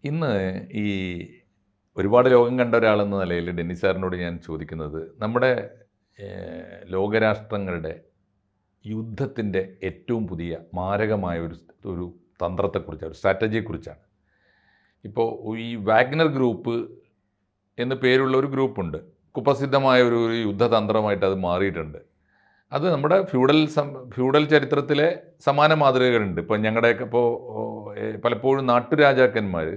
ഇന്ന് ഈ ഒരുപാട് ലോകം കണ്ട ഒരാളെന്ന നിലയിൽ ഡെന്നിസ് സാറിനോട് ഞാൻ ചോദിക്കുന്നത് നമ്മുടെ ലോകരാഷ്ട്രങ്ങളുടെ യുദ്ധത്തിൻ്റെ ഏറ്റവും പുതിയ മാരകമായ ഒരു തന്ത്രത്തെക്കുറിച്ചാണ്, ഒരു സ്ട്രാറ്റജിയെക്കുറിച്ചാണ്. ഇപ്പോൾ ഈ വാഗ്നർ ഗ്രൂപ്പ് എന്ന് പേരുള്ള ഒരു ഗ്രൂപ്പുണ്ട്. കുപ്രസിദ്ധമായ ഒരു യുദ്ധതന്ത്രമായിട്ട് അത് മാറിയിട്ടുണ്ട്. അത് നമ്മുടെ ഫ്യൂഡൽ ചരിത്രത്തിലെ സമാന മാതൃകകളുണ്ട്. ഇപ്പോൾ ഞങ്ങളുടെയൊക്കെ പലപ്പോഴും നാട്ടുരാജാക്കന്മാർ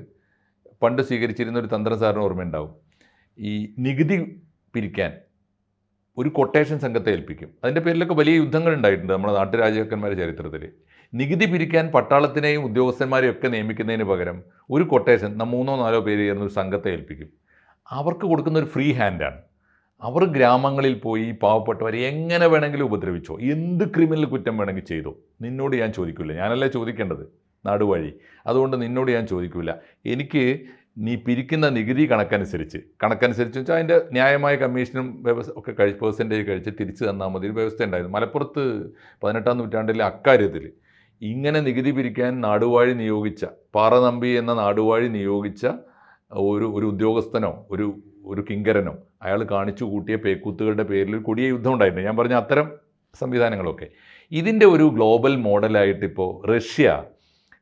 പണ്ട് സ്വീകരിച്ചിരുന്ന ഒരു തന്ത്രം സാറിന് ഓർമ്മയുണ്ടാവും. ഈ നികുതി പിരിക്കാൻ ഒരു കൊട്ടേഷൻ സംഘത്തെ ഏൽപ്പിക്കും. അതിൻ്റെ പേരിലൊക്കെ വലിയ യുദ്ധങ്ങൾ ഉണ്ടായിട്ടുണ്ട് നമ്മുടെ നാട്ടുരാജാക്കന്മാരുടെ ചരിത്രത്തിൽ. നികുതി പിരിക്കാൻ പട്ടാളത്തിനെയും ഉദ്യോഗസ്ഥന്മാരെയും ഒക്കെ നിയമിക്കുന്നതിന് പകരം ഒരു കൊട്ടേഷൻ 3-4 പേര് ചേർന്ന് ഒരു സംഘത്തെ ഏൽപ്പിക്കും. അവർക്ക് കൊടുക്കുന്ന ഒരു ഫ്രീ ഹാൻഡാണ്. അവർ ഗ്രാമങ്ങളിൽ പോയി പാവപ്പെട്ടവരെ എങ്ങനെ വേണമെങ്കിലും ഉപദ്രവിച്ചോ, എന്ത് ക്രിമിനൽ കുറ്റം വേണമെങ്കിൽ ചെയ്തോ, നിന്നോട് ഞാൻ ചോദിക്കില്ല. ഞാനല്ലേ ചോദിക്കേണ്ടത്, നാടുവഴി. അതുകൊണ്ട് നിന്നോട് ഞാൻ ചോദിക്കില്ല. എനിക്ക് നീ പിരിക്കുന്ന നികുതി കണക്കനുസരിച്ച് വെച്ചാൽ അതിൻ്റെ ന്യായമായ കമ്മീഷനും ഒക്കെ പെർസെൻറ്റേജ് കഴിച്ച് തിരിച്ചു തന്നാൽ മതി ഒരു വ്യവസ്ഥ ഉണ്ടായിരുന്നു. മലപ്പുറത്ത് 18-ാം നൂറ്റാണ്ടിലെ അക്കാര്യത്തിൽ ഇങ്ങനെ നികുതി പിരിക്കാൻ നാടുവാഴി നിയോഗിച്ച, പാറനമ്പി എന്ന നാടുവാഴി നിയോഗിച്ച ഒരു ഉദ്യോഗസ്ഥനോ ഒരു കിങ്കരനോ അയാൾ കാണിച്ചു കൂട്ടിയ പേക്കൂത്തുകളുടെ പേരിൽ കൊടിയ യുദ്ധം ഉണ്ടായിട്ടുണ്ട്. ഞാൻ പറഞ്ഞ അത്തരം സംവിധാനങ്ങളൊക്കെ ഇതിൻ്റെ ഒരു ഗ്ലോബൽ മോഡലായിട്ടിപ്പോൾ റഷ്യ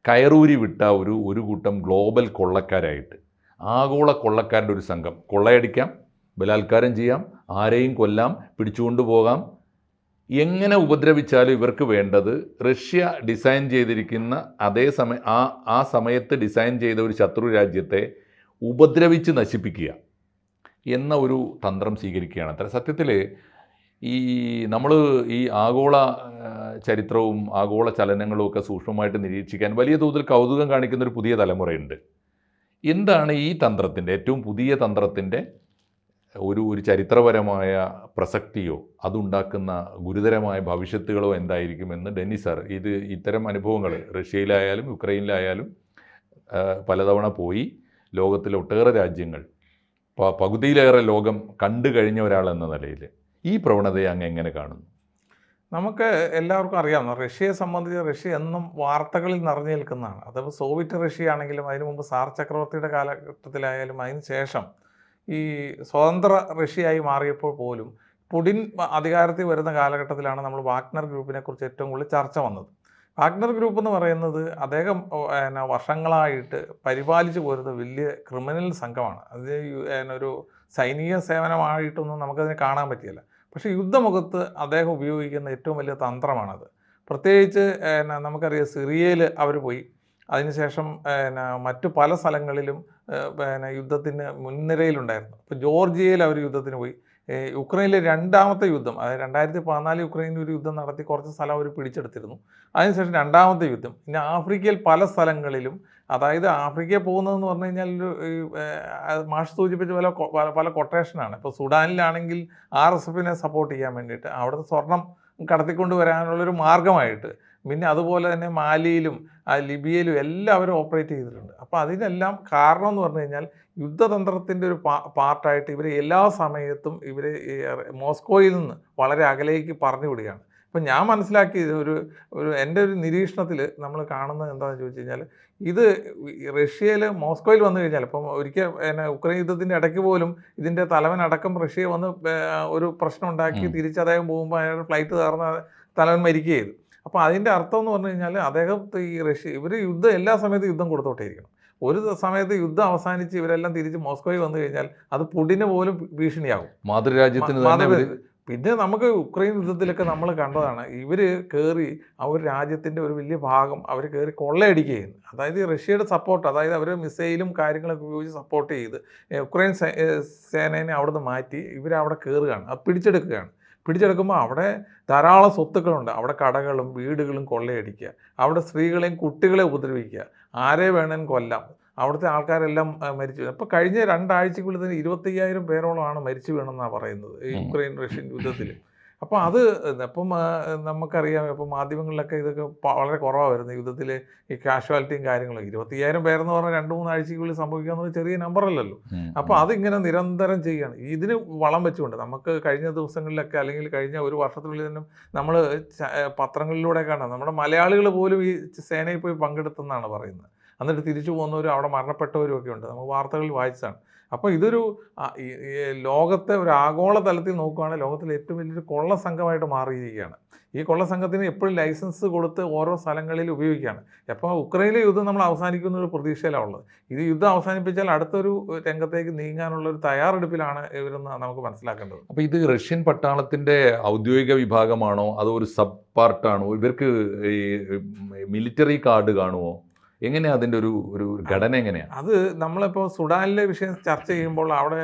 കയറൂരി വിട്ട ഒരു കൂട്ടം ഗ്ലോബൽ കൊള്ളക്കാരായിട്ട്, ആഗോള കൊള്ളക്കാരുടെ ഒരു സംഘം. കൊള്ളയടിക്കാം, ബലാത്കാരം ചെയ്യാം, ആരെയും കൊല്ലാം, പിടിച്ചുകൊണ്ടു പോകാം, എങ്ങനെ ഉപദ്രവിച്ചാലും ഇവർക്ക് വേണ്ടത് റഷ്യ ഡിസൈൻ ചെയ്തിരിക്കുന്ന ആ സമയത്ത് ഡിസൈൻ ചെയ്ത ഒരു ശത്രു രാജ്യത്തെ ഉപദ്രവിച്ച് നശിപ്പിക്കുക എന്ന ഒരു തന്ത്രം സ്വീകരിക്കുകയാണ്. അത്ര സത്യത്തിൽ നമ്മൾ ഈ ആഗോള ചരിത്രവും ആഗോള ചലനങ്ങളും ഒക്കെ സൂക്ഷ്മമായിട്ട് നിരീക്ഷിക്കാൻ വലിയ തോതിൽ കൗതുകം കാണിക്കുന്ന ഒരു പുതിയ തലമുറയുണ്ട്. എന്താണ് ഈ തന്ത്രത്തിൻ്റെ, ഏറ്റവും പുതിയ തന്ത്രത്തിൻ്റെ ഒരു ചരിത്രപരമായ പ്രസക്തിയോ അതുണ്ടാക്കുന്ന ഗുരുതരമായ ഭവിഷ്യത്തുകളോ എന്തായിരിക്കുമെന്ന് ഡെന്നിസ് സാർ ഇത്തരം അനുഭവങ്ങൾ റഷ്യയിലായാലും യുക്രൈനിലായാലും പലതവണ പോയി ലോകത്തിലെ ഒട്ടേറെ രാജ്യങ്ങൾ, പകുതിയിലേറെ ലോകം കണ്ടു കഴിഞ്ഞ ഒരാളെന്ന നിലയിൽ ഈ പ്രവണതയെ അങ്ങ് എങ്ങനെ കാണുന്നു? നമുക്ക് എല്ലാവർക്കും അറിയാം, റഷ്യയെ സംബന്ധിച്ച് റഷ്യ എന്നും വാർത്തകളിൽ നിറഞ്ഞു നിൽക്കുന്നതാണ്. അതിപ്പോൾ സോവിയറ്റ് റഷ്യ ആണെങ്കിലും അതിനു മുമ്പ് സാർ ചക്രവർത്തിയുടെ കാലഘട്ടത്തിലായാലും അതിന് ശേഷം ഈ സ്വതന്ത്ര റഷ്യയായി മാറിയപ്പോൾ പോലും പുടിൻ അധികാരത്തിൽ വരുന്ന കാലഘട്ടത്തിലാണ് നമ്മൾ വാഗ്നർ ഗ്രൂപ്പിനെ കുറിച്ച് ഏറ്റവും കൂടുതൽ ചർച്ച വന്നത്. വാഗ്നർ ഗ്രൂപ്പ് എന്ന് പറയുന്നത് അദ്ദേഹം വർഷങ്ങളായിട്ട് പരിപാലിച്ചു പോരുന്ന വലിയ ക്രിമിനൽ സംഘമാണ്. അത് ഒരു സൈനിക സേവനമായിട്ടൊന്നും നമുക്കതിനെ കാണാൻ പറ്റില്ല. പക്ഷേ യുദ്ധമുഖത്ത് അദ്ദേഹം ഉപയോഗിക്കുന്ന ഏറ്റവും വലിയ തന്ത്രമാണത്. പ്രത്യേകിച്ച് നമുക്കറിയാം, സിറിയയിൽ അവർ പോയി, അതിനുശേഷം മറ്റു പല സ്ഥലങ്ങളിലും യുദ്ധത്തിന് മുൻനിരയിലുണ്ടായിരുന്നു. ഇപ്പോൾ ജോർജിയയിൽ അവർ യുദ്ധത്തിന് പോയി. യുക്രൈനിലെ രണ്ടാമത്തെ യുദ്ധം, അതായത് 2014 യുക്രൈനിൽ ഒരു യുദ്ധം നടത്തി കുറച്ച് സ്ഥലം അവർ പിടിച്ചെടുത്തിരുന്നു. അതിനുശേഷം രണ്ടാമത്തെ യുദ്ധം. പിന്നെ ആഫ്രിക്കയിൽ പല സ്ഥലങ്ങളിലും, അതായത് ആഫ്രിക്കയിൽ പോകുന്നതെന്ന് പറഞ്ഞു കഴിഞ്ഞാൽ മാഷ് സൂചിപ്പിച്ച പല കൊട്ടേഷനാണ്. ഇപ്പോൾ സുഡാനിലാണെങ്കിൽ RSFനെ സപ്പോർട്ട് ചെയ്യാൻ വേണ്ടിയിട്ട് അവിടുത്തെ സ്വർണം കടത്തിക്കൊണ്ട് വരാനുള്ളൊരു മാർഗമായിട്ട്, പിന്നെ അതുപോലെ തന്നെ മാലിയിലും ലിബിയയിലും എല്ലാം അവർ ഓപ്പറേറ്റ് ചെയ്തിട്ടുണ്ട്. അപ്പോൾ അതിനെല്ലാം കാരണം എന്ന് പറഞ്ഞു കഴിഞ്ഞാൽ യുദ്ധതന്ത്രത്തിൻ്റെ ഒരു പാർട്ടായിട്ട് ഇവരെ എല്ലാ സമയത്തും ഇവരെ മോസ്കോയിൽ നിന്ന് വളരെ അകലേക്ക് പറഞ്ഞു വിടുകയാണ്. ഇപ്പം ഞാൻ മനസ്സിലാക്കിയത് എൻ്റെ ഒരു നിരീക്ഷണത്തിൽ നമ്മൾ കാണുന്നത് എന്താണെന്ന് ചോദിച്ചു കഴിഞ്ഞാൽ, ഇത് റഷ്യയിൽ മോസ്കോയിൽ വന്നു കഴിഞ്ഞാൽ, ഇപ്പം ഒരിക്കൽ ഉക്രൈൻ യുദ്ധത്തിൻ്റെ ഇടയ്ക്ക് പോലും ഇതിൻ്റെ തലവനടക്കം റഷ്യ വന്ന് ഒരു പ്രശ്നം ഉണ്ടാക്കി തിരിച്ച് അദ്ദേഹം പോകുമ്പോൾ അയാൾ ഫ്ലൈറ്റ് തകർന്ന തലവൻ മരിക്കുക ചെയ്തു. അപ്പോൾ അതിൻ്റെ അർത്ഥം എന്ന് പറഞ്ഞു കഴിഞ്ഞാൽ അദ്ദേഹത്തെ ഇവർ എല്ലാ സമയത്തും യുദ്ധം കൊടുത്തോട്ടേയിരിക്കണം. ഒരു സമയത്ത് യുദ്ധം അവസാനിച്ച് ഇവരെല്ലാം തിരിച്ച് മോസ്കോയിൽ വന്നു കഴിഞ്ഞാൽ അത് പുടിന് പോലും ഭീഷണിയാകും, മാതൃരാജ്യത്തിന്. പിന്നെ നമുക്ക് ഉക്രൈൻ യുദ്ധത്തിലൊക്കെ നമ്മൾ കണ്ടതാണ്, ഇവർ കയറി ആ ഒരു രാജ്യത്തിൻ്റെ ഒരു വലിയ ഭാഗം അവർ കയറി കൊള്ളയടിക്കുകയാണ്. അതായത് റഷ്യയുടെ സപ്പോർട്ട്, അതായത് അവർ മിസൈലും കാര്യങ്ങളൊക്കെ ഉപയോഗിച്ച് സപ്പോർട്ട് ചെയ്ത് ഉക്രൈൻ സേനയെ അവിടെ നിന്ന് മാറ്റി ഇവരവിടെ കയറുകയാണ്, അത് പിടിച്ചെടുക്കുമ്പോൾ അവിടെ ധാരാളം സ്വത്തുക്കളുണ്ട്. അവിടെ കടകളും വീടുകളും കൊള്ളയടിക്കുക, അവിടെ സ്ത്രീകളെയും കുട്ടികളെ ഉപദ്രവിക്കുക, ആരെ വേണമെങ്കിലും കൊല്ലാം. അവിടുത്തെ ആൾക്കാരെല്ലാം മരിച്ചു. അപ്പോൾ കഴിഞ്ഞ 2 ആഴ്ചക്കുള്ളിൽ തന്നെ 25,000 പേരോളമാണ് മരിച്ചു വീണെന്നാണ് പറയുന്നത് ഈ യുക്രൈൻ റഷ്യൻ യുദ്ധത്തിൽ. അപ്പോൾ അത് ഇപ്പം നമുക്കറിയാം, ഇപ്പം മാധ്യമങ്ങളിലൊക്കെ ഇതൊക്കെ വളരെ കുറവാണ് വരുന്നത്. യുദ്ധത്തിൽ ഈ കാഷ്വാലിറ്റിയും കാര്യങ്ങളും 25,000 പേരെന്ന് പറഞ്ഞാൽ 2-3 ആഴ്ചക്കുള്ളിൽ സംഭവിക്കാവുന്നത് ചെറിയ നമ്പറല്ലല്ലോ. അപ്പോൾ അതിങ്ങനെ നിരന്തരം ചെയ്യുകയാണ്. ഇതിന് വളം വെച്ചുകൊണ്ട് നമുക്ക് കഴിഞ്ഞ ദിവസങ്ങളിലൊക്കെ, അല്ലെങ്കിൽ കഴിഞ്ഞ ഒരു വർഷത്തിനുള്ളിൽ തന്നെ നമ്മൾ പത്രങ്ങളിലൂടെ കാണാം, നമ്മുടെ മലയാളികൾ പോലും ഈ സേനയിൽ പോയി പങ്കെടുത്തെന്നാണ് പറയുന്നത്. എന്നിട്ട് തിരിച്ചു പോകുന്നവരും അവിടെ മരണപ്പെട്ടവരും ഒക്കെ ഉണ്ട്. നമുക്ക് വാർത്തകളിൽ വായിച്ചതാണ്. അപ്പോൾ ഇതൊരു ഈ ലോകത്തെ ഒരു ആഗോള തലത്തിൽ നോക്കുകയാണെങ്കിൽ ലോകത്തിലെ ഏറ്റവും വലിയൊരു കൊള്ള സംഘമായിട്ട് മാറിയിരിക്കുകയാണ്. ഈ കൊള്ള സംഘത്തിന് എപ്പോഴും ലൈസൻസ് കൊടുത്ത് ഓരോ സ്ഥലങ്ങളിൽ ഉപയോഗിക്കുകയാണ്. അപ്പോൾ ഉക്രൈനിലെ യുദ്ധം നമ്മൾ അവസാനിക്കുന്ന ഒരു പ്രതീക്ഷയിലാണ് ഉള്ളത്. ഇത് യുദ്ധം അവസാനിപ്പിച്ചാൽ അടുത്തൊരു രംഗത്തേക്ക് നീങ്ങാനുള്ള ഒരു തയ്യാറെടുപ്പിലാണ് ഇവരെന്ന് നമുക്ക് മനസ്സിലാക്കേണ്ടത്. അപ്പോൾ ഇത് റഷ്യൻ പട്ടാളത്തിൻ്റെ ഔദ്യോഗിക വിഭാഗമാണോ അതോ ഒരു സബ് പാർട്ടാണോ? ഇവർക്ക് ഈ മിലിറ്ററി കാർഡ് കാണുമോ? എങ്ങനെയാണ് അതിൻ്റെ ഒരു ഘടന എങ്ങനെയാണ്? അത് നമ്മളിപ്പോൾ സുഡാനിലെ വിഷയം ചർച്ച ചെയ്യുമ്പോൾ അവിടെ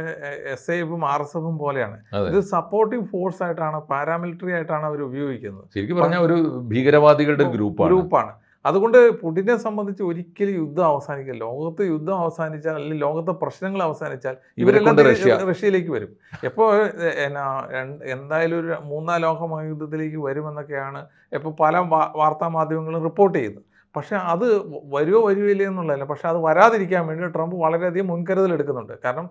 SAFും RSFും പോലെയാണ്. ഇത് സപ്പോർട്ടിംഗ് ഫോഴ്സ് ആയിട്ടാണ്, പാരാമിലിറ്ററി ആയിട്ടാണ് അവർ ഉപയോഗിക്കുന്നത്. ശരിക്കും പറഞ്ഞാൽ ഒരു ഭീകരവാദികളുടെ ഗ്രൂപ്പാണ്. അതുകൊണ്ട് പുടിനെ സംബന്ധിച്ച് ഒരിക്കലും യുദ്ധം അവസാനിക്കില്ല. ലോകത്ത് യുദ്ധം അവസാനിച്ചാൽ അല്ലെങ്കിൽ ലോകത്തെ പ്രശ്നങ്ങൾ അവസാനിച്ചാൽ ഇവരെല്ലാം റഷ്യയിലേക്ക് വരും. എപ്പോൾ എന്തായാലും ഒരു 3-4 ലോക മഹായുദ്ധത്തിലേക്ക് വരുമെന്നൊക്കെയാണ് ഇപ്പോൾ പല വാർത്താ മാധ്യമങ്ങളും റിപ്പോർട്ട് ചെയ്യുന്നത്. പക്ഷേ അത് വരുമോ എന്നുള്ളതല്ല. പക്ഷേ അത് വരാതിരിക്കാൻ വേണ്ടി ട്രംപ് വളരെയധികം മുൻകരുതൽ എടുക്കുന്നുണ്ട്. കാരണം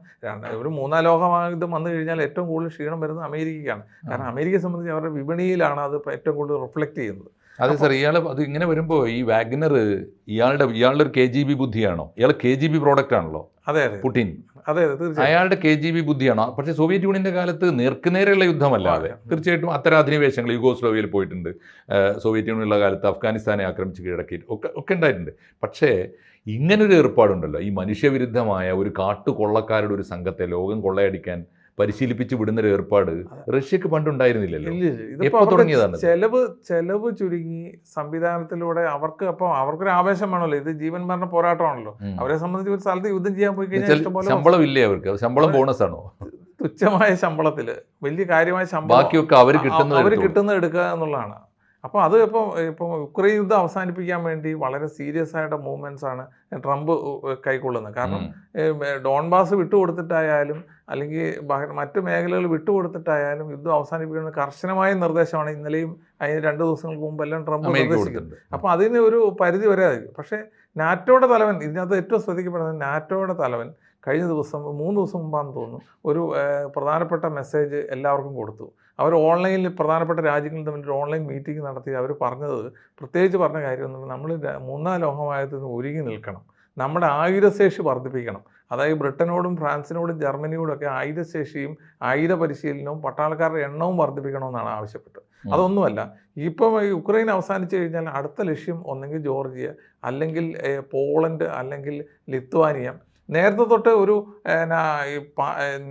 ഒരു 3-4 ലോക മഹായുദ്ധം വന്നു കഴിഞ്ഞാൽ ഏറ്റവും കൂടുതൽ ക്ഷീണം വരുന്നത് അമേരിക്കയ്ക്കാണ്. കാരണം അമേരിക്കയെ സംബന്ധിച്ച് അവരുടെ വിപണിയിലാണ് അത് ഏറ്റവും കൂടുതൽ റിഫ്ലക്റ്റ് ചെയ്യുന്നത്. അതെ സാർ, ഇയാൾ അത് ഇങ്ങനെ വരുമ്പോൾ ഈ വാഗ്നർ ഇയാളുടെ ഒരു KGB ബുദ്ധിയാണോ? ഇയാൾ KGB പ്രോഡക്റ്റ് ആണല്ലോ. അതെ പുടിൻ. അതെ തീർച്ചയായും അയാളുടെ KGB ബുദ്ധിയാണോ? പക്ഷേ സോവിയറ്റ് യൂണിയൻ്റെ കാലത്ത് നേർക്കുനേരെയുള്ള യുദ്ധമല്ലാതെ തീർച്ചയായിട്ടും അത്തരം അധിനിവേശങ്ങൾ യുഗോസ്ലോവിയയിൽ പോയിട്ടുണ്ട്. സോവിയറ്റ് യൂണിയനുള്ള കാലത്ത് അഫ്ഗാനിസ്ഥാനെ ആക്രമിച്ച് കീഴടക്കി ഒക്കെ ഉണ്ടായിട്ടുണ്ട്. പക്ഷേ ഇങ്ങനൊരു ഏർപ്പാടുണ്ടല്ലോ, ഈ മനുഷ്യവിരുദ്ധമായ ഒരു കാട്ടുകൊള്ളക്കാരുടെ ഒരു സംഘത്തെ ലോകം കൊള്ളയടിക്കാൻ പരിശീലിപ്പിച്ച് വിടുന്ന ഒരു ഏർപ്പാട് റഷ്യക്ക് പണ്ടുണ്ടായിരുന്നില്ലല്ലോ. എപ്പോൾ തുടങ്ങിയതാണ്? ചെലവ് ചുരുങ്ങി സംവിധാനത്തിലൂടെ അവർക്കൊരു ആവേശം വേണമല്ലോ. ഇത് ജീവൻ മരണ പോരാട്ടമാണല്ലോ. അവരെ സംബന്ധിച്ച് ഒരു സ്ഥലത്ത് യുദ്ധം ചെയ്യാൻ പോയി കഴിഞ്ഞാൽ ശമ്പളം ഇല്ലേ അവർക്ക്? ശമ്പളം ബോണസ് ആണോ? തുച്ഛമായ ശമ്പളത്തിൽ വലിയ കാര്യമായ ശമ്പളം ബാക്കിയൊക്കെ അവർ കിട്ടുന്നത് എടുക്കുക എന്നുള്ളതാണ്. അപ്പോൾ അത് ഇപ്പോൾ യുക്രൈൻ യുദ്ധം അവസാനിപ്പിക്കാൻ വേണ്ടി വളരെ സീരിയസ് ആയിട്ട് മൂവ്മെൻറ്റ്സ് ആണ് ട്രംപ് കൈക്കൊള്ളുന്നത്. കാരണം ഡോൺബാസ് വിട്ടുകൊടുത്തിട്ടായാലും അല്ലെങ്കിൽ മറ്റു മേഖലകൾ വിട്ടുകൊടുത്തിട്ടായാലും യുദ്ധം അവസാനിപ്പിക്കുന്ന കർശനമായ നിർദ്ദേശമാണ് ഇന്നലെയും അതിന് 2 ദിവസങ്ങൾക്ക് മുമ്പെല്ലാം ട്രംപ് നിർദ്ദേശിക്കുന്നത്. അപ്പോൾ അതിന് ഒരു പരിധി വരെ ആയിരിക്കും. പക്ഷേ നാറ്റോയുടെ തലവൻ, ഇതിനകത്ത് ഏറ്റവും ശ്രദ്ധിക്കപ്പെടുന്നത് നാറ്റോയുടെ തലവൻ കഴിഞ്ഞ ദിവസം 3 ദിവസം മുമ്പാന്ന് തോന്നുന്നു ഒരു പ്രധാനപ്പെട്ട മെസ്സേജ് എല്ലാവർക്കും കൊടുത്തു. അവർ ഓൺലൈനിൽ പ്രധാനപ്പെട്ട രാജ്യങ്ങൾ തമ്മിൽ ഒരു ഓൺലൈൻ മീറ്റിംഗ് നടത്തി അവർ പ്രത്യേകിച്ച് പറഞ്ഞ കാര്യം എന്ന് പറഞ്ഞാൽ നമ്മൾ 3-ാം ലോകമായതിന് ഒരുങ്ങി നിൽക്കണം, നമ്മുടെ ആയുധശേഷി വർദ്ധിപ്പിക്കണം. അതായത് ബ്രിട്ടനോടും ഫ്രാൻസിനോടും ജർമ്മനിയോടും ഒക്കെ ആയുധശേഷിയും ആയുധ പരിശീലനവും പട്ടാളക്കാരുടെ എണ്ണവും വർദ്ധിപ്പിക്കണമെന്നാണ് ആവശ്യപ്പെട്ടത്. അതൊന്നുമല്ല, ഇപ്പം യുക്രൈൻ അവസാനിച്ചു കഴിഞ്ഞാൽ അടുത്ത ലക്ഷ്യം ഒന്നെങ്കിൽ ജോർജിയ, അല്ലെങ്കിൽ പോളണ്ട്, അല്ലെങ്കിൽ ലിത്വാനിയ. നേരത്തെ തൊട്ട് ഒരു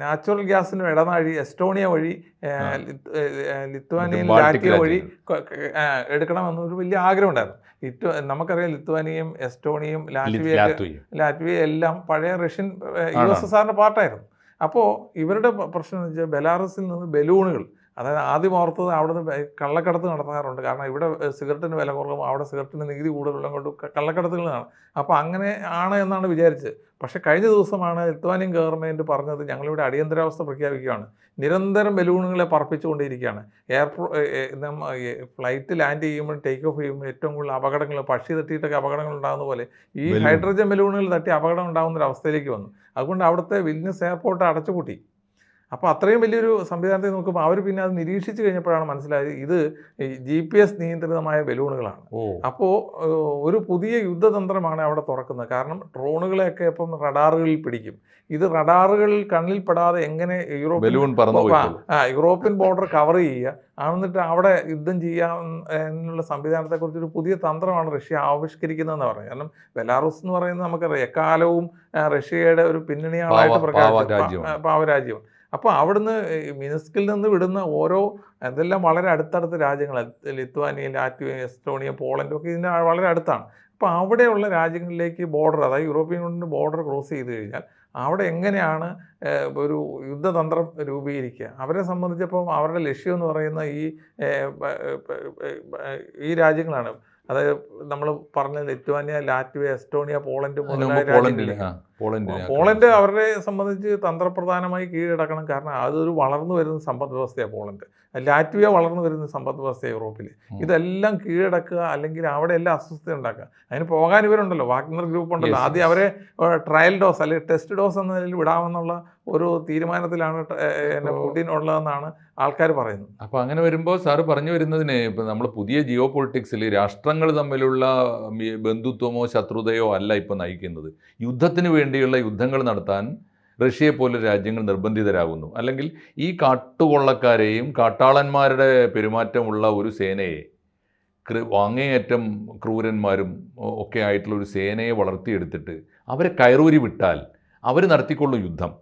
നാച്ചുറൽ ഗ്യാസിന് ഇടനാഴി എസ്റ്റോണിയ വഴി ലിത്വാനിയൻ ലാറ്റ്വിയ വഴി എടുക്കണമെന്നൊരു വലിയ ആഗ്രഹം ഉണ്ടായിരുന്നു. നമുക്കറിയാം ലിത്വാനിയയും എസ്റ്റോണിയയും ലാറ്റ്വിയ എല്ലാം പഴയ റഷ്യൻ USSRന്റെ പാർട്ടായിരുന്നു. അപ്പോൾ ഇവരുടെ പ്രശ്നം എന്ന് വെച്ചാൽ ബെലാറസിൽ നിന്ന് ബലൂണുകൾ, അതായത് ആദ്യം ഓർത്തത് അവിടുന്ന് കള്ളക്കടത്ത് നടത്താറുണ്ട്. കാരണം ഇവിടെ സിഗരറ്റിന് വില കുറവും അവിടെ സിഗരറ്റിന് നികുതി കൂടുതലുള്ള കൊണ്ട് കള്ളക്കടത്തുകളാണ്. അപ്പോൾ അങ്ങനെ ആണ് എന്നാണ് വിചാരിച്ചത്. പക്ഷേ കഴിഞ്ഞ ദിവസമാണ് ലിത്വാനിയൻ ഗവൺമെൻറ് പറഞ്ഞത് ഞങ്ങളിവിടെ അടിയന്തരാവസ്ഥ പ്രഖ്യാപിക്കുകയാണ്, നിരന്തരം ബലൂണുകളെ പറപ്പിച്ചുകൊണ്ടിരിക്കുകയാണ്. ഫ്ലൈറ്റ് ലാൻഡ് ചെയ്യുമ്പോൾ ടേക്ക് ഓഫ് ചെയ്യുമ്പോൾ ഏറ്റവും കൂടുതൽ അപകടങ്ങൾ, പക്ഷി തട്ടിയിട്ടൊക്കെ അപകടങ്ങൾ ഉണ്ടാകുന്ന പോലെ ഈ ഹൈഡ്രജൻ ബലൂണുകൾ തട്ടി അപകടം ഉണ്ടാകുന്ന ഒരു അവസ്ഥയിലേക്ക് വന്നു. അതുകൊണ്ട് അവിടുത്തെ വിൽനിയസ് എയർപോർട്ട് അടച്ചുപൂട്ടി. അപ്പോൾ അത്രയും വലിയൊരു സംവിധാനത്തെ നോക്കുമ്പോൾ അവർ പിന്നെ അത് നിരീക്ഷിച്ച് കഴിഞ്ഞപ്പോഴാണ് മനസ്സിലായത് ഇത് GPS നിയന്ത്രിതമായ ബലൂണുകളാണ്. അപ്പോൾ ഒരു പുതിയ യുദ്ധതന്ത്രമാണ് അവിടെ തുറക്കുന്നത്. കാരണം ഡ്രോണുകളെയൊക്കെ ഇപ്പം റഡാറുകളിൽ പിടിക്കും. ഇത് റഡാറുകളിൽ കണ്ണിൽപ്പെടാതെ എങ്ങനെ യൂറോപ്യൻ ബോർഡർ കവർ ചെയ്യുക, എന്നിട്ട് അവിടെ യുദ്ധം ചെയ്യാം എന്നുള്ള സംവിധാനത്തെക്കുറിച്ചൊരു പുതിയ തന്ത്രമാണ് റഷ്യ ആവിഷ്കരിക്കുന്നതെന്ന് പറയുന്നത്. കാരണം ബെലാറൂസ് എന്ന് പറയുന്നത് നമുക്കറിയാം എക്കാലവും റഷ്യയുടെ ഒരു പിന്നണിയാളായിട്ട് പ്രഖ്യാപിച്ച പാവരാജ്യം. അപ്പോൾ അവിടുന്ന് മിൻസ്കിൽ നിന്ന് വിടുന്ന അതെല്ലാം വളരെ അടുത്തടുത്ത രാജ്യങ്ങളാണ്. ലിത്വാനിയ, ലാറ്റ്വിയ, എസ്റ്റോണിയ, പോളണ്ടും ഒക്കെ ഇതിന് വളരെ അടുത്താണ്. അപ്പോൾ അവിടെയുള്ള രാജ്യങ്ങളിലേക്ക് ബോർഡർ, അതായത് യൂറോപ്യൻ യൂണിയൻ്റെ ബോർഡർ ക്രോസ് ചെയ്ത് കഴിഞ്ഞാൽ അവിടെ എങ്ങനെയാണ് ഒരു യുദ്ധതന്ത്രം രൂപീകരിക്കുക. അവരെ സംബന്ധിച്ചപ്പം അവരുടെ ലക്ഷ്യം എന്ന് പറയുന്ന ഈ രാജ്യങ്ങളാണ്. അതായത് നമ്മൾ പറഞ്ഞ ലിത്വാനിയ, ലാറ്റ്വിയ, എസ്റ്റോണിയ, പോളണ്ട് മുതലായ രാജ്യങ്ങളിലേക്ക് പോളണ്ട് അവരെ സംബന്ധിച്ച് തന്ത്രപ്രധാനമായി കീഴടക്കണം. കാരണം അതൊരു വളർന്നു വരുന്ന സമ്പദ് വ്യവസ്ഥയാണ് പോളണ്ട്. ലാറ്റ്വിയ വളർന്നു വരുന്ന സമ്പദ് വ്യവസ്ഥ യൂറോപ്പിൽ. ഇതെല്ലാം കീഴടക്കുക, അല്ലെങ്കിൽ അവിടെ എല്ലാം അസ്വസ്ഥത ഉണ്ടാക്കുക. അതിന് പോകാൻ ഇവരുണ്ടല്ലോ, വാഗ്നർ ഗ്രൂപ്പ് ഉണ്ടല്ലോ. ആദ്യം അവരെ ട്രയൽ ഡോസ് അല്ലെങ്കിൽ ടെസ്റ്റ് ഡോസ് എന്ന നിലയിൽ വിടാമെന്നുള്ള ഒരു തീരുമാനത്തിലാണ് പുടിൻ ഉള്ളതെന്നാണ് ആൾക്കാർ പറയുന്നത്. അപ്പോൾ അങ്ങനെ വരുമ്പോൾ സാറ് പറഞ്ഞു വരുന്നതിന് ഇപ്പം നമ്മൾ പുതിയ ജിയോ പൊളിറ്റിക്സിൽ രാഷ്ട്രങ്ങൾ തമ്മിലുള്ള ബന്ധുത്വമോ ശത്രുതയോ അല്ല ഇപ്പം നയിക്കുന്നത്. യുദ്ധത്തിന് വേണ്ടിയുള്ള യുദ്ധങ്ങൾ നടത്താൻ റഷ്യയെ പോലെ രാജ്യങ്ങൾ നിർബന്ധിതരാകുന്നു. അല്ലെങ്കിൽ ഈ കാട്ടുകൊള്ളക്കാരെയും കാട്ടാളന്മാരുടെ പെരുമാറ്റമുള്ള ഒരു സേനയെ, അങ്ങേയറ്റം ക്രൂരന്മാരും ഒക്കെ ആയിട്ടുള്ള ഒരു സേനയെ വളർത്തിയെടുത്തിട്ട് അവരെ കയറൂരി വിട്ടാൽ അവർ നടത്തിക്കൊള്ളും യുദ്ധം.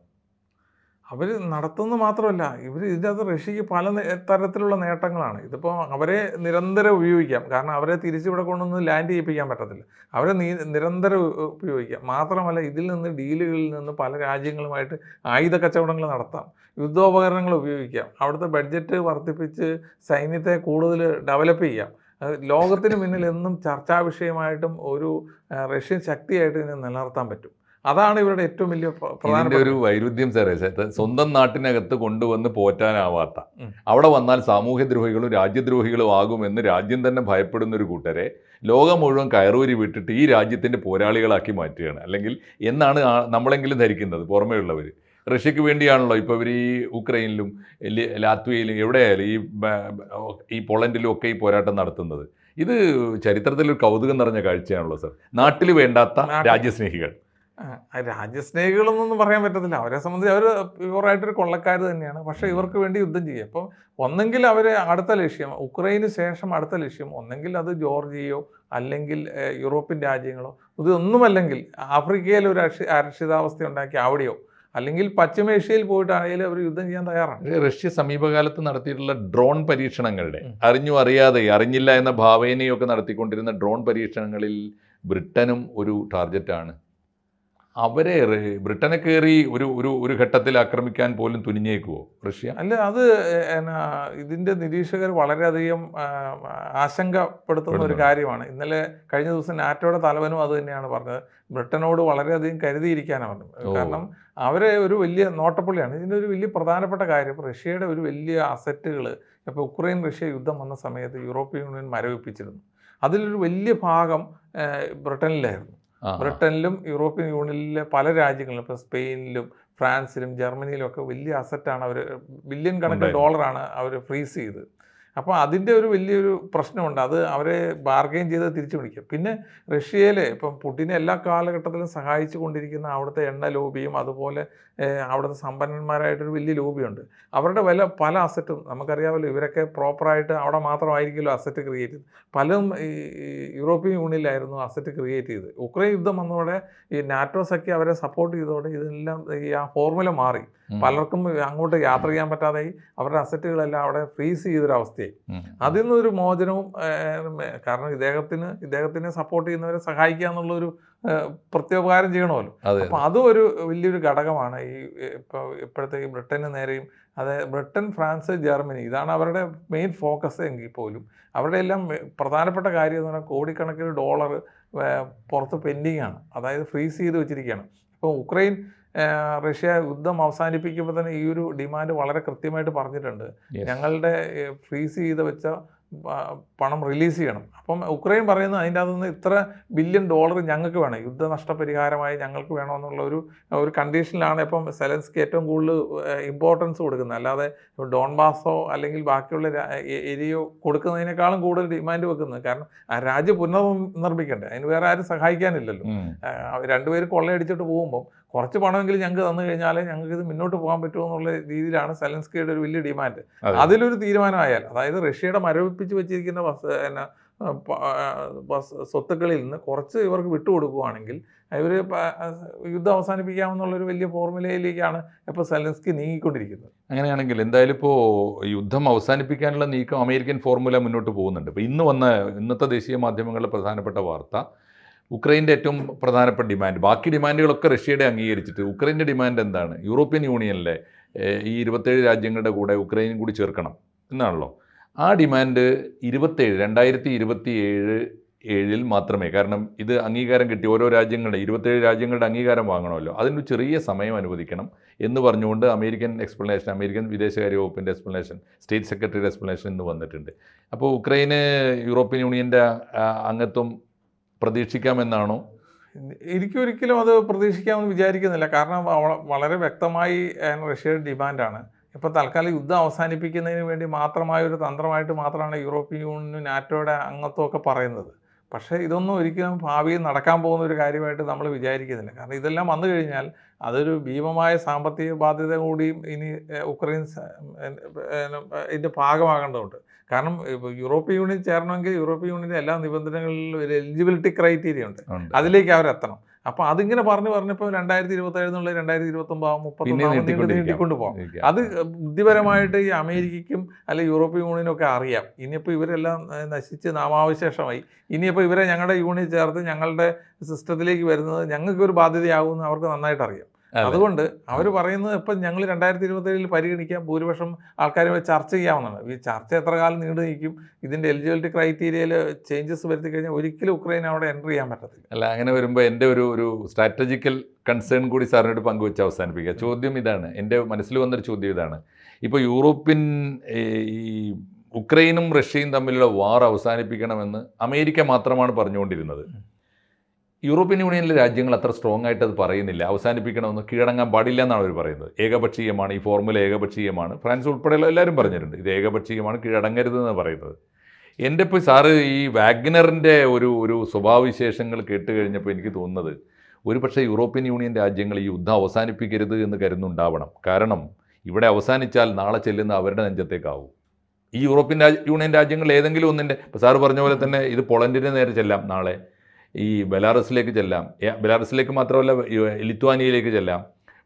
അവർ നടത്തുന്നത് മാത്രമല്ല, ഇതിനകത്ത് റഷ്യക്ക് പല തരത്തിലുള്ള നേട്ടങ്ങളാണ്. ഇതിപ്പോൾ അവരെ നിരന്തരം ഉപയോഗിക്കാം. കാരണം അവരെ തിരിച്ചിവിടെ കൊണ്ടുവന്ന് ലാൻഡ് ചെയ്യിപ്പിക്കാൻ പറ്റത്തില്ല. അവരെ നിരന്തരം ഉപയോഗിക്കാം. മാത്രമല്ല, ഇതിൽ നിന്ന് ഡീലുകളിൽ നിന്ന് പല രാജ്യങ്ങളുമായിട്ട് ആയുധ കച്ചവടങ്ങൾ നടത്താം, യുദ്ധോപകരണങ്ങൾ ഉപയോഗിക്കാം, അവിടുത്തെ ബഡ്ജറ്റ് വർദ്ധിപ്പിച്ച് സൈന്യത്തെ കൂടുതൽ ഡെവലപ്പ് ചെയ്യാം. ലോകത്തിന് മുന്നിൽ എന്നും ചർച്ചാ വിഷയമായിട്ടും ഒരു റഷ്യൻ ശക്തിയായിട്ട് ഇതിനെ നിലനിർത്താൻ പറ്റും. അതാണ് ഇവരുടെ ഏറ്റവും വലിയ പ്രധാന ഒരു വൈരുദ്ധ്യം സാറേ. സ്വന്തം നാട്ടിനകത്ത് കൊണ്ടുവന്ന് പോറ്റാനാവാത്ത, അവിടെ വന്നാൽ സാമൂഹ്യദ്രോഹികളും രാജ്യദ്രോഹികളും ആകുമെന്ന് രാജ്യം തന്നെ ഭയപ്പെടുന്ന ഒരു കൂട്ടരെ ലോകം മുഴുവൻ കയറൂരി വിട്ടിട്ട് ഈ രാജ്യത്തിൻ്റെ പോരാളികളാക്കി മാറ്റുകയാണ്. അല്ലെങ്കിൽ എന്നാണ് നമ്മളെങ്കിലും ധരിക്കുന്നത് പുറമേ ഉള്ളവർ. റഷ്യക്ക് വേണ്ടിയാണല്ലോ ഇപ്പോൾ ഇവർ ഈ ഉക്രൈനിലും ലാത്വിയയിലും എവിടെയായാലും ഈ പോളണ്ടിലും ഒക്കെ ഈ പോരാട്ടം നടത്തുന്നത്. ഇത് ചരിത്രത്തിലൊരു കൗതുകം നിറഞ്ഞ കാഴ്ചയാണല്ലോ സാർ. നാട്ടിൽ വേണ്ടാത്ത രാജ്യസ്നേഹികൾ. രാജ്യസ്നേഹികളൊന്നും പറയാൻ പറ്റത്തില്ല. അവരെ സംബന്ധിച്ച് അവർ പ്യുവറായിട്ടൊരു കൊള്ളക്കാർ തന്നെയാണ്. പക്ഷേ ഇവർക്ക് വേണ്ടി യുദ്ധം ചെയ്യും. അപ്പം ഒന്നെങ്കിൽ അവർ അടുത്ത ലക്ഷ്യം, ഉക്രൈന് ശേഷം അടുത്ത ലക്ഷ്യം ഒന്നെങ്കിൽ അത് ജോർജിയയോ അല്ലെങ്കിൽ യൂറോപ്യൻ രാജ്യങ്ങളോ, ഇതൊന്നുമല്ലെങ്കിൽ ആഫ്രിക്കയിൽ ഒരു അരക്ഷിതാവസ്ഥ ഉണ്ടാക്കി അവിടെയോ, അല്ലെങ്കിൽ പശ്ചിമേഷ്യയിൽ പോയിട്ടാണെങ്കിലും അവർ യുദ്ധം ചെയ്യാൻ തയ്യാറാണ്. റഷ്യ സമീപകാലത്ത് നടത്തിയിട്ടുള്ള ഡ്രോൺ പരീക്ഷണങ്ങളുടെ അറിഞ്ഞില്ല എന്ന ഭാവേനയൊക്കെ നടത്തിക്കൊണ്ടിരുന്ന ഡ്രോൺ പരീക്ഷണങ്ങളിൽ ബ്രിട്ടനും ഒരു ടാർഗറ്റാണ്. അവരെ ബ്രിട്ടനെ കയറി ഒരു ഘട്ടത്തിൽ ആക്രമിക്കാൻ പോലും തുനിഞ്ഞേക്കുവോ റഷ്യ? അല്ല, അത് ഇതിൻ്റെ നിരീക്ഷകർ വളരെയധികം ആശങ്കപ്പെടുത്തുന്ന ഒരു കാര്യമാണ്. ഇന്നലെ കഴിഞ്ഞ ദിവസം നാറ്റോയുടെ തലവനും അത് തന്നെയാണ് പറഞ്ഞത്. ബ്രിട്ടനോട് വളരെയധികം കരുതിയിരിക്കാനാണ് പറഞ്ഞത്. കാരണം അവരെ ഒരു വലിയ നോട്ടപ്പുള്ളിയാണ്. ഇതിൻ്റെ ഒരു വലിയ പ്രധാനപ്പെട്ട കാര്യം, റഷ്യയുടെ ഒരു വലിയ അസറ്റുകൾ ഇപ്പോൾ ഉക്രൈൻ റഷ്യ യുദ്ധം വന്ന സമയത്ത് യൂറോപ്യൻ യൂണിയൻ മരവിപ്പിച്ചിരുന്നു. അതിലൊരു വലിയ ഭാഗം ബ്രിട്ടനിലായിരുന്നു. ബ്രിട്ടനിലും യൂറോപ്യൻ യൂണിയനിലെ പല രാജ്യങ്ങളിലും, ഇപ്പോൾ സ്പെയിനിലും ഫ്രാൻസിലും ജർമ്മനിയിലും ഒക്കെ വലിയ അസറ്റാണ് അവർ, ബില്യൺ കണക്കിന് ഡോളറാണ് അവർ ഫ്രീസ് ചെയ്തത്. അപ്പോൾ അതിൻ്റെ ഒരു വലിയൊരു പ്രശ്നമുണ്ട്. അത് അവരെ ബാർഗെയിൻ ചെയ്ത് തിരിച്ചു പിടിക്കും. പിന്നെ റഷ്യയിലെ ഇപ്പം പുടിനെ എല്ലാ കാലഘട്ടത്തിലും സഹായിച്ചു കൊണ്ടിരിക്കുന്ന അവിടുത്തെ എണ്ണ ലോബിയും അതുപോലെ അവിടുത്തെ സമ്പന്നന്മാരായിട്ടൊരു വലിയ ലോബിയുണ്ട്. അവരുടെ പല അസറ്റും നമുക്കറിയാമല്ലോ. ഇവരൊക്കെ പ്രോപ്പറായിട്ട് അവിടെ മാത്രമായിരിക്കുമല്ലോ അസറ്റ് ക്രിയേറ്റ് ചെയ്ത്. പലതും ഈ യൂറോപ്യൻ യൂണിയനിലായിരുന്നു അസറ്റ് ക്രിയേറ്റ് ചെയ്ത്. ഉക്രൈൻ യുദ്ധം വന്നതോടെ ഈ നാറ്റോ സഖ്യം അവരെ സപ്പോർട്ട് ചെയ്തതോടെ ഇതെല്ലാം ആ ഫോർമുല മാറി. പലർക്കും അങ്ങോട്ട് യാത്ര ചെയ്യാൻ പറ്റാതായി. അവരുടെ അസറ്റുകളെല്ലാം അവിടെ ഫ്രീസ് ചെയ്തൊരവസ്ഥയായി. അതിൽ നിന്നൊരു മോചനവും, കാരണം ഇദ്ദേഹത്തിനെ സപ്പോർട്ട് ചെയ്യുന്നവരെ സഹായിക്കുക എന്നുള്ളൊരു പ്രത്യോപകാരം ചെയ്യണമല്ലോ. അപ്പം അതും ഒരു വലിയൊരു ഘടകമാണ് ഈ ഇപ്പോഴത്തെ ഈ ബ്രിട്ടന് നേരെയും. ബ്രിട്ടൻ, ഫ്രാൻസ്, ജർമ്മനി, ഇതാണ് അവരുടെ മെയിൻ ഫോക്കസ് എങ്കിൽ പോലും അവരുടെ എല്ലാം പ്രധാനപ്പെട്ട കാര്യം എന്ന് പറഞ്ഞാൽ കോടിക്കണക്കിന് ഡോളർ പുറത്ത് പെൻഡിങ് ആണ്. അതായത് ഫ്രീസ് ചെയ്ത് വെച്ചിരിക്കുകയാണ്. ഇപ്പോൾ ഉക്രൈൻ റഷ്യ യുദ്ധം അവസാനിപ്പിക്കുമ്പോൾ തന്നെ ഈ ഒരു ഡിമാൻഡ് വളരെ കൃത്യമായിട്ട് പറഞ്ഞിട്ടുണ്ട്. ഞങ്ങളുടെ ഫ്രീസ് ചെയ്ത് വെച്ച പണം റിലീസ് ചെയ്യണം. അപ്പം ഉക്രൈൻ പറയുന്നത് അതിൻ്റെ അകത്ത് നിന്ന് ഇത്ര ബില്യൺ ഡോളർ ഞങ്ങൾക്ക് വേണം, യുദ്ധ നഷ്ടപരിഹാരമായി ഞങ്ങൾക്ക് വേണമെന്നുള്ള ഒരു കണ്ടീഷനിലാണ് ഇപ്പം സെലൻസ്കി ഏറ്റവും കൂടുതൽ ഇമ്പോർട്ടൻസ് കൊടുക്കുന്നത്. അല്ലാതെ ഡോൺബാസോ അല്ലെങ്കിൽ ബാക്കിയുള്ള ഏരിയയോ കൊടുക്കുന്നതിനേക്കാളും കൂടുതൽ ഡിമാൻഡ് വെക്കുന്നത്. കാരണം ആ രാജ്യം പുനർനിർമ്മിക്കണ്ടേ, അതിന് വേറെ ആരും സഹായിക്കാനില്ലല്ലോ. രണ്ടുപേരും കൊള്ളയടിച്ചിട്ട് പോകുമ്പം കുറച്ച് പണമെങ്കിലും ഞങ്ങൾക്ക് തന്നു കഴിഞ്ഞാലേ ഞങ്ങൾക്ക് ഇത് മുന്നോട്ട് പോകാൻ പറ്റുമോ എന്നുള്ള രീതിയിലാണ് സെലൻസ്കിയുടെ ഒരു വലിയ ഡിമാൻഡ്. അതിലൊരു തീരുമാനമായാൽ, അതായത് റഷ്യയുടെ മരവിപ്പിച്ച് വെച്ചിരിക്കുന്ന സ്വത്തുക്കളിൽ നിന്ന് കുറച്ച് ഇവർക്ക് വിട്ടുകൊടുക്കുകയാണെങ്കിൽ ഇവർ യുദ്ധം അവസാനിപ്പിക്കാമെന്നുള്ളൊരു വലിയ ഫോർമുലയിലേക്കാണ് ഇപ്പോൾ സെലൻസ്കി നീങ്ങിക്കൊണ്ടിരിക്കുന്നത്. അങ്ങനെയാണെങ്കിൽ എന്തായാലും ഇപ്പോൾ യുദ്ധം അവസാനിപ്പിക്കാനുള്ള നീക്കം അമേരിക്കൻ ഫോർമുല മുന്നോട്ട് പോകുന്നുണ്ട്. ഇപ്പോൾ ഇന്നത്തെ ദേശീയ മാധ്യമങ്ങളിലെ പ്രധാനപ്പെട്ട വാർത്ത, ഉക്രൈൻ്റെ ഏറ്റവും പ്രധാനപ്പെട്ട ഡിമാൻഡ്, ബാക്കി ഡിമാൻഡുകളൊക്കെ റഷ്യയുടെ അംഗീകരിച്ചിട്ട് ഉക്രൈൻ്റെ ഡിമാൻഡ് എന്താണ്? യൂറോപ്യൻ യൂണിയനിലെ ഈ 27 രാജ്യങ്ങളുടെ കൂടെ ഉക്രൈനും കൂടി ചേർക്കണം എന്നാണല്ലോ. ആ ഡിമാൻഡ് 2027 2027 മാത്രമേ, കാരണം ഇത് അംഗീകാരം കിട്ടി ഓരോ രാജ്യങ്ങളുടെ 27 രാജ്യങ്ങളുടെ അംഗീകാരം വാങ്ങണമല്ലോ, അതിനൊരു ചെറിയ സമയം അനുവദിക്കണം എന്ന് പറഞ്ഞുകൊണ്ട് അമേരിക്കൻ വിദേശകാര്യ വകുപ്പിൻ്റെ എക്സ്പ്ലനേഷൻ, സ്റ്റേറ്റ് സെക്രട്ടറിയുടെ എക്സ്പ്ലനേഷൻ ഇന്ന് വന്നിട്ടുണ്ട്. അപ്പോൾ ഉക്രൈന് യൂറോപ്യൻ യൂണിയൻ്റെ അംഗത്വം പ്രതീക്ഷിക്കാമെന്നാണോ? എനിക്കൊരിക്കലും അത് പ്രതീക്ഷിക്കാമെന്ന് വിചാരിക്കുന്നില്ല. കാരണം വളരെ വ്യക്തമായി റഷ്യയുടെ ഡിമാൻഡാണ്. ഇപ്പോൾ തൽക്കാലം യുദ്ധം അവസാനിപ്പിക്കുന്നതിന് വേണ്ടി മാത്രമായ ഒരു തന്ത്രമായിട്ട് മാത്രമാണ് യൂറോപ്യൻ യൂണിയനും നാറ്റോയുടെ അംഗത്വമൊക്കെ പറയുന്നത്. പക്ഷേ ഇതൊന്നും ഒരിക്കലും ഭാവിയിൽ നടക്കാൻ പോകുന്ന ഒരു കാര്യമായിട്ട് നമ്മൾ വിചാരിക്കുന്നില്ല. കാരണം ഇതെല്ലാം വന്നു കഴിഞ്ഞാൽ അതൊരു ഭീമമായ സാമ്പത്തിക ബാധ്യത കൂടിയും ഇനി ഉക്രൈൻ ഇതിൻ്റെ ഭാഗമാകേണ്ടതുണ്ട്. കാരണം യൂറോപ്യൻ യൂണിയൻ ചേരണമെങ്കിൽ യൂറോപ്യൻ യൂണിയൻ്റെ എല്ലാ നിബന്ധനകളിലും ഒരു എലിജിബിലിറ്റി ക്രൈറ്റീരിയ ഉണ്ട്, അതിലേക്ക് അവരെത്തണം. അപ്പോൾ അതിങ്ങനെ പറഞ്ഞപ്പോൾ 2027 എന്നുള്ളത് 2029 നീട്ടിക്കൊണ്ട് പോകാം. അത് ബുദ്ധിപരമായിട്ട് ഈ അമേരിക്കയ്ക്കും അല്ലെങ്കിൽ യൂറോപ്യൻ യൂണിയനും ഒക്കെ അറിയാം. ഇനിയിപ്പോൾ ഇവരെല്ലാം നശിച്ച് നാമാവശേഷമായി, ഇനിയിപ്പോൾ ഇവരെ ഞങ്ങളുടെ യൂണിയൻ ചേർത്ത് ഞങ്ങളുടെ സിസ്റ്റത്തിലേക്ക് വരുന്നത് ഞങ്ങൾക്കൊരു ബാധ്യതയാകുമെന്ന് അവർക്ക് നന്നായിട്ട് അറിയാം. അതുകൊണ്ട് അവർ പറയുന്നത് ഇപ്പം ഞങ്ങൾ 2027 പരിഗണിക്കാം, ഭൂരിപക്ഷം ആൾക്കാരുമായി ചർച്ച ചെയ്യാവുന്നതാണ്. ഈ ചർച്ച എത്ര കാലം നീണ്ടു നിൽക്കും? ഇതിൻ്റെ എലിജിബിലിറ്റി ക്രൈറ്റീരിയയിൽ ചേഞ്ചസ് വരുത്തി കഴിഞ്ഞാൽ ഒരിക്കലും ഉക്രൈൻ അവിടെ എൻ്റർ ചെയ്യാൻ പറ്റത്തില്ല. അല്ല, അങ്ങനെ വരുമ്പോൾ എൻ്റെ ഒരു സ്ട്രാറ്റജിക്കൽ കൺസേൺ കൂടി സാറിനോട് പങ്കുവെച്ച് അവസാനിപ്പിക്കുക. ചോദ്യം ഇതാണ്, എൻ്റെ മനസ്സിൽ വന്നൊരു ചോദ്യം ഇതാണ്. ഇപ്പോൾ ഈ ഉക്രൈനും റഷ്യയും തമ്മിലുള്ള വാർ അവസാനിപ്പിക്കണമെന്ന് അമേരിക്ക മാത്രമാണ് പറഞ്ഞുകൊണ്ടിരുന്നത്. യൂറോപ്യൻ യൂണിയനിലെ രാജ്യങ്ങൾ അത്ര സ്ട്രോങ് ആയിട്ട് അത് പറയുന്നില്ല. അവസാനിപ്പിക്കണമെന്ന്, കീഴടങ്ങാൻ പാടില്ല എന്നാണ് അവർ പറയുന്നത്. ഏകപക്ഷീയമാണ്, ഈ ഫോർമുല ഏകപക്ഷീയമാണ്. ഫ്രാൻസ് ഉൾപ്പെടെയുള്ള എല്ലാവരും പറഞ്ഞിട്ടുണ്ട് ഇത് ഏകപക്ഷീയമാണ്, കീഴടങ്ങരുതെന്ന് പറയുന്നത്. എൻ്റെ ഇപ്പോൾ സാറ് ഈ വാഗ്നറിൻ്റെ ഒരു സ്വഭാവവിശേഷങ്ങൾ കേട്ട് കഴിഞ്ഞപ്പോൾ എനിക്ക് തോന്നുന്നത് ഒരു പക്ഷേ യൂറോപ്യൻ യൂണിയൻ രാജ്യങ്ങൾ ഈ യുദ്ധം അവസാനിപ്പിക്കരുത് എന്ന് കരുതുന്നുണ്ടാവണം. കാരണം ഇവിടെ അവസാനിച്ചാൽ നാളെ ചെല്ലുന്ന അവരുടെ നെഞ്ചത്തേക്കാവും. ഈ യൂറോപ്യൻ യൂണിയൻ രാജ്യങ്ങൾ ഏതെങ്കിലും ഒന്നിൻ്റെ, ഇപ്പോൾ സാറ് പറഞ്ഞ പോലെ തന്നെ ഇത് പോളണ്ടിന് നേരെ ചെല്ലാം, നാളെ ഈ ബെലാറസിലേക്ക് ചെല്ലാം, ബെലാറസിലേക്ക് മാത്രമല്ല ലിത്വാനിയയിലേക്ക് ചെല്ലാം,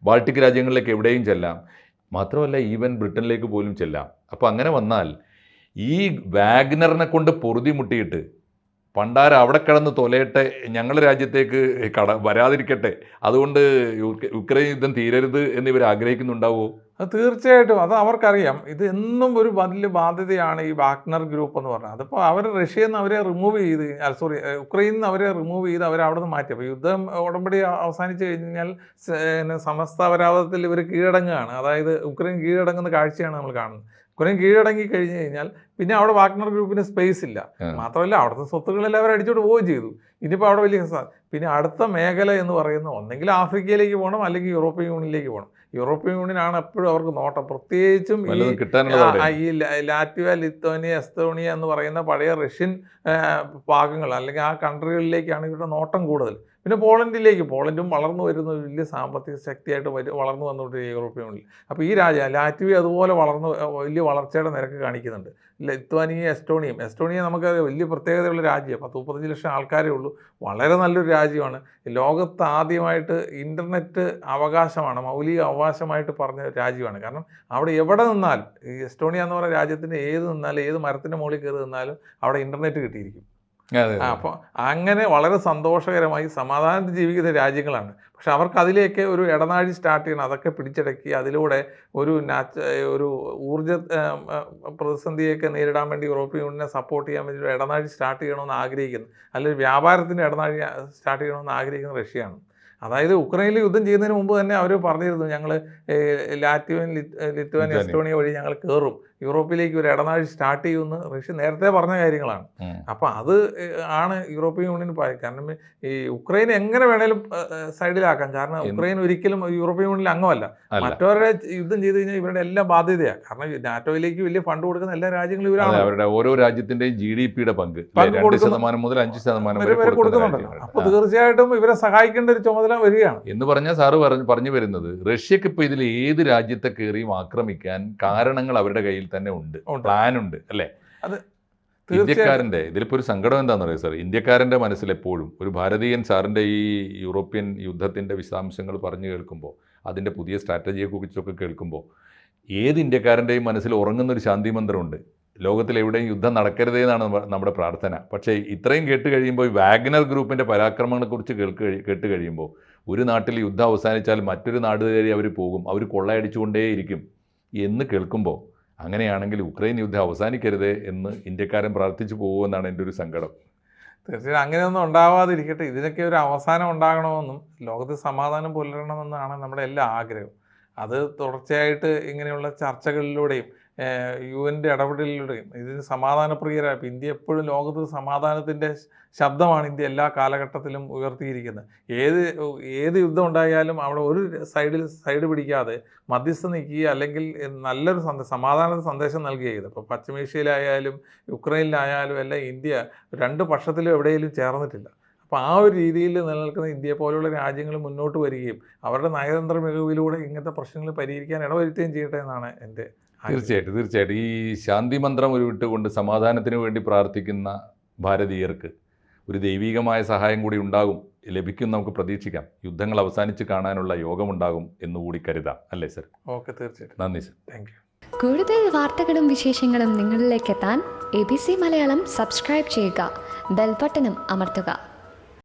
ബാൾട്ടിക് രാജ്യങ്ങളിലേക്ക് എവിടെയും ചെല്ലാം, മാത്രമല്ല ഈവൻ ബ്രിട്ടനിലേക്ക് പോലും ചെല്ലാം. അപ്പോൾ അങ്ങനെ വന്നാൽ ഈ വാഗ്നറിനെ കൊണ്ട് പൊറുതി മുട്ടിയിട്ട് പണ്ടാര അവിടെ കിടന്ന് തൊലയട്ടെ, ഞങ്ങളുടെ രാജ്യത്തേക്ക് വരാതിരിക്കട്ടെ, അതുകൊണ്ട് യുക്രൈൻ യുദ്ധം തീരരുത് എന്നിവർ ആഗ്രഹിക്കുന്നുണ്ടാവുമോ? അത് തീർച്ചയായിട്ടും, അത് അവർക്കറിയാം. ഇത് എന്നും ഒരു വലിയ ബാധ്യതയാണ് ഈ വാഗ്നർ ഗ്രൂപ്പ് എന്ന് പറഞ്ഞാൽ. അതിപ്പോൾ അവർ റഷ്യയിൽ നിന്ന് അവരെ റിമൂവ് ചെയ്ത്, ഉക്രൈനിൽ നിന്ന് അവരെ റിമൂവ് ചെയ്ത് അവരെ അവിടെ നിന്ന് മാറ്റി. അപ്പോൾ യുദ്ധം ഉടമ്പടി അവസാനിച്ച് കഴിഞ്ഞാൽ സമസ്താപരാധത്തിൽ ഇവർ കീഴടങ്ങുകയാണ്. അതായത് ഉക്രൈൻ കീഴടങ്ങുന്ന കാഴ്ചയാണ് നമ്മൾ കാണുന്നത്. ഉക്രൈൻ കീഴടങ്ങി കഴിഞ്ഞ് കഴിഞ്ഞാൽ പിന്നെ അവിടെ വാഗ്നർ ഗ്രൂപ്പിന് സ്പേസ് ഇല്ല. മാത്രമല്ല അവിടുത്തെ സ്വത്തുക്കളെല്ലാം അവർ അടിച്ചോട്ട് പോവുകയും ചെയ്തു. ഇനിയിപ്പോൾ അവിടെ വലിയ പിന്നെ അടുത്ത മേഖല എന്ന് പറയുന്നത് ഒന്നെങ്കിൽ ആഫ്രിക്കയിലേക്ക് പോകണം, അല്ലെങ്കിൽ യൂറോപ്യൻ യൂണിയനിലേക്ക് പോകണം. യൂറോപ്യൻ യൂണിയനാണ് എപ്പോഴും അവർക്ക് നോട്ടം. പ്രത്യേകിച്ചും ഈ ലാറ്റ്വിയ, ലിത്വാനിയ, എസ്തോണിയ എന്ന് പറയുന്ന പഴയ റഷ്യൻ ഭാഗങ്ങൾ അല്ലെങ്കിൽ ആ കൺട്രികളിലേക്കാണ് ഇവരുടെ നോട്ടം കൂടുതൽ. പിന്നെ പോളണ്ടും വളർന്നു വരുന്ന ഒരു വലിയ സാമ്പത്തിക ശക്തിയായിട്ട് വളർന്നു വന്നുകൊണ്ടിരിക്കുക യൂറോപ്യൻ യൂണിയൻ. അപ്പോൾ ഈ ലാറ്റ്വിയ അതുപോലെ വലിയ വളർച്ചയുടെ നിരക്ക് കാണിക്കുന്നുണ്ട്. ലിത്വാനിയ, എസ്റ്റോണിയ നമുക്ക് വലിയ പ്രത്യേകതയുള്ള രാജ്യമാണ്. 10-35 ലക്ഷം ആൾക്കാരേ ഉള്ളൂ. വളരെ നല്ലൊരു രാജ്യമാണ്. ലോകത്ത് ആദ്യമായിട്ട് ഇൻ്റർനെറ്റ് അവകാശമാണ്, മൗലിക അവകാശമായിട്ട് പറഞ്ഞ രാജ്യമാണ്. കാരണം അവിടെ എവിടെ നിന്നാലും, ഈ എസ്റ്റോണിയ എന്ന് പറയുന്ന രാജ്യത്തിന് ഏത് മരത്തിൻ്റെ മുകളിൽ കയറി നിന്നാലും അവിടെ ഇൻ്റർനെറ്റ് കിട്ടിയിരിക്കും. അപ്പോൾ അങ്ങനെ വളരെ സന്തോഷകരമായി സമാധാനത്തിൽ ജീവിക്കുന്ന രാജ്യങ്ങളാണ്. പക്ഷെ അവർക്ക് അതിലേക്ക് ഒരു ഇടനാഴി സ്റ്റാർട്ട് ചെയ്യണം. അതൊക്കെ പിടിച്ചടക്കി അതിലൂടെ ഒരു ഊർജ്ജ പ്രതിസന്ധിയൊക്കെ നേരിടാൻ വേണ്ടി യൂറോപ്യൻ യൂണിയനെ സപ്പോർട്ട് ചെയ്യാൻ വേണ്ടി ഒരു ഇടനാഴി സ്റ്റാർട്ട് ചെയ്യണമെന്ന് ആഗ്രഹിക്കുന്നു, അല്ലെങ്കിൽ വ്യാപാരത്തിൻ്റെ ഇടനാഴി സ്റ്റാർട്ട് ചെയ്യണമെന്ന് ആഗ്രഹിക്കുന്ന റഷ്യയാണ്. അതായത് ഉക്രൈനിൽ യുദ്ധം ചെയ്യുന്നതിന് മുമ്പ് തന്നെ അവർ പറഞ്ഞിരുന്നു, ഞങ്ങൾ ലിത്വാനിയ, എസ്റ്റോണിയ വഴി ഞങ്ങൾ കയറും, യൂറോപ്പിലേക്ക് ഒരു ഇടനാഴി സ്റ്റാർട്ട് ചെയ്യുമെന്ന് റഷ്യ നേരത്തെ പറഞ്ഞ കാര്യങ്ങളാണ്. അപ്പോൾ അത് ആണ് യൂറോപ്യൻ യൂണിയൻ കാരണം ഈ ഉക്രൈൻ എങ്ങനെ വേണേലും സൈഡിലാക്കാം. കാരണം ഉക്രൈൻ ഒരിക്കലും യൂറോപ്യൻ യൂണിയനിൽ അംഗമല്ല. മറ്റവരുടെ യുദ്ധം ചെയ്ത് കഴിഞ്ഞാൽ ഇവരുടെ എല്ലാം ബാധ്യതയാണ്. കാരണം നാറ്റോയിലേക്ക് വലിയ ഫണ്ട് കൊടുക്കുന്ന എല്ലാ രാജ്യങ്ങളും ഇവരാണ്. അവരുടെ ഓരോ രാജ്യത്തിന്റെയും GDP-യുടെ പങ്ക് 2% മുതൽ 5% വരെ കൊടുക്കുന്നുണ്ടല്ലോ. അപ്പോൾ തീർച്ചയായിട്ടും ഇവരെ സഹായിക്കേണ്ട ഒരു ചുമതല വരികയാണ് എന്ന് പറഞ്ഞാൽ സാറ് പറഞ്ഞു വരുന്നത് റഷ്യക്ക് ഇപ്പോൾ ഇതിൽ ഏത് രാജ്യത്തെ കയറിയും ആക്രമിക്കാൻ കാരണങ്ങൾ അവരുടെ കയ്യിൽ തന്നെ ഉണ്ട്, പ്ലാൻ ഉണ്ട് അല്ലേ? അത് ഇന്ത്യക്കാരൻ്റെ ഇതിലിപ്പോൾ ഒരു സങ്കടം എന്താണെന്ന് അറിയാം സാർ, ഇന്ത്യക്കാരൻ്റെ മനസ്സിൽ എപ്പോഴും ഒരു ഭാരതീയൻ സാറിൻ്റെ ഈ യൂറോപ്യൻ യുദ്ധത്തിൻ്റെ വിശദാംശങ്ങൾ പറഞ്ഞു കേൾക്കുമ്പോൾ, അതിൻ്റെ പുതിയ സ്ട്രാറ്റജിയെക്കുറിച്ചൊക്കെ കേൾക്കുമ്പോൾ ഏത് ഇന്ത്യക്കാരൻ്റെയും മനസ്സിൽ ഉറങ്ങുന്നൊരു ശാന്തി മന്ത്രമുണ്ട്, ലോകത്തിലെവിടെയും യുദ്ധം നടക്കരുതേ എന്നാണ് നമ്മുടെ പ്രാർത്ഥന. പക്ഷേ ഇത്രയും കേട്ട് കഴിയുമ്പോൾ ഈ വാഗ്നർ ഗ്രൂപ്പിൻ്റെ പരാക്രമങ്ങളെക്കുറിച്ച് കേട്ട് കഴിയുമ്പോൾ ഒരു നാട്ടിൽ യുദ്ധം അവസാനിച്ചാൽ മറ്റൊരു നാട് കയറി അവർ പോകും, അവർ കൊള്ളയടിച്ചുകൊണ്ടേയിരിക്കും എന്ന് കേൾക്കുമ്പോൾ അങ്ങനെയാണെങ്കിൽ ഉക്രൈൻ യുദ്ധം അവസാനിക്കരുതേ എന്ന് ഇന്ത്യക്കാരൻ പ്രാർത്ഥിച്ചു പോകുമെന്നാണ് എൻ്റെ ഒരു സങ്കടം. തീർച്ചയായും അങ്ങനെയൊന്നും ഉണ്ടാവാതിരിക്കട്ടെ. ഇതിനൊക്കെ ഒരു അവസാനം ഉണ്ടാകണമെന്നും ലോകത്ത് സമാധാനം പുലരണമെന്നാണ് നമ്മുടെ എല്ലാ ആഗ്രഹവും. അത് തുടർച്ചയായിട്ട് ഇങ്ങനെയുള്ള ചർച്ചകളിലൂടെയും UN-ൻ്റെ ഇടപെടലിലൂടെയും ഇതിന് സമാധാനപ്രിയരായ, ഇപ്പം ഇന്ത്യ എപ്പോഴും ലോകത്ത് സമാധാനത്തിൻ്റെ ശബ്ദമാണ് ഇന്ത്യ എല്ലാ കാലഘട്ടത്തിലും ഉയർത്തിയിരിക്കുന്നത്. ഏത് യുദ്ധം ഉണ്ടായാലും അവിടെ ഒരു സൈഡ് പിടിക്കാതെ മധ്യസ്ഥ നിൽക്കുക, അല്ലെങ്കിൽ നല്ലൊരു സമാധാന സന്ദേശം നൽകുക ചെയ്ത്. ഇപ്പോൾ പശ്ചിമേഷ്യയിലായാലും യുക്രൈനിലായാലും എല്ലാം ഇന്ത്യ രണ്ട് പക്ഷത്തിലും എവിടെയെങ്കിലും ചേർന്നിട്ടില്ല. അപ്പോൾ ആ ഒരു രീതിയിൽ നിലനിൽക്കുന്ന ഇന്ത്യയെ പോലുള്ള രാജ്യങ്ങൾ മുന്നോട്ട് വരികയും അവരുടെ നയതന്ത്ര മികവിലൂടെ ഇങ്ങനത്തെ പ്രശ്നങ്ങൾ പരിഹരിക്കാൻ ഇടവരുത്തുകയും ചെയ്യട്ടെ എന്നാണ് എൻ്റെ തീർച്ചയായിട്ടും ഈ ശാന്തി മന്ത്രം ഉരുവിട്ടുകൊണ്ട് സമാധാനത്തിന് വേണ്ടി പ്രാർത്ഥിക്കുന്ന ഭാരതീയർക്ക് ഒരു ദൈവികമായ സഹായം കൂടി ലഭിക്കും നമുക്ക് പ്രതീക്ഷിക്കാം. യുദ്ധങ്ങൾ അവസാനിച്ച് കാണാനുള്ള യോഗമുണ്ടാകും എന്നുകൂടി കരുതാം, അല്ലേ സർ? ഓക്കെ, തീർച്ചയായിട്ടും. നന്ദി സർ. Thank you. കൂടുതൽ വാർത്തകളും വിശേഷങ്ങളും നിങ്ങളിലേക്ക് എത്താൻ ABC മലയാളം സബ്സ്ക്രൈബ് ചെയ്യുക, ബെൽബട്ടനും അമർത്തുക.